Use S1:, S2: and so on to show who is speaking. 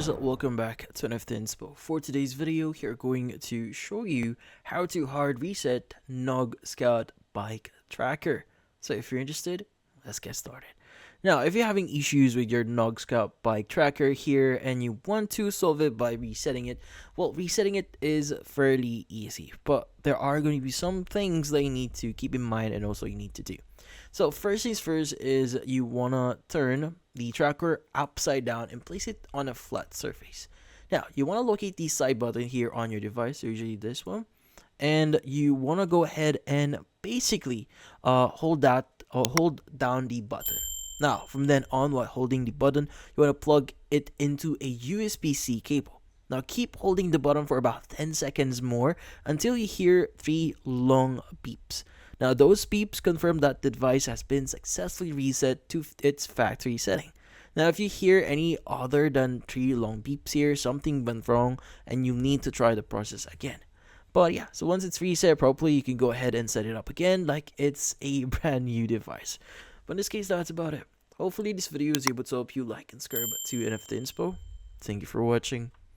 S1: viewers, welcome back to NFT Inspo. For today's video, here going to show you how to hard reset Knog Scout bike tracker. So if you're interested, let's get started. Now, if you're having issues with your Knog Scout bike tracker here and you want to solve it by resetting it, well, resetting it is fairly easy, but there are going to be some things that you need to keep in mind and also you need to do. So first things first is you want to turn the tracker upside down and place it on a flat surface. Now, you want to locate the side button here on your device, usually this one, and you want to go ahead and basically hold down the button. Now, from then on, while holding the button, you want to plug it into a USB-C cable. Now, keep holding the button for about 10 seconds more until you hear 3 long beeps. Now, those beeps confirm that the device has been successfully reset to its factory setting. Now, if you hear any other than 3 long beeps here, something went wrong and you need to try the process again. But yeah, so once it's reset properly, you can go ahead and set it up again like it's a brand new device. But in this case, that's about it. Hopefully this video is able to help you like and subscribe to NFT Inspo. Thank you for watching.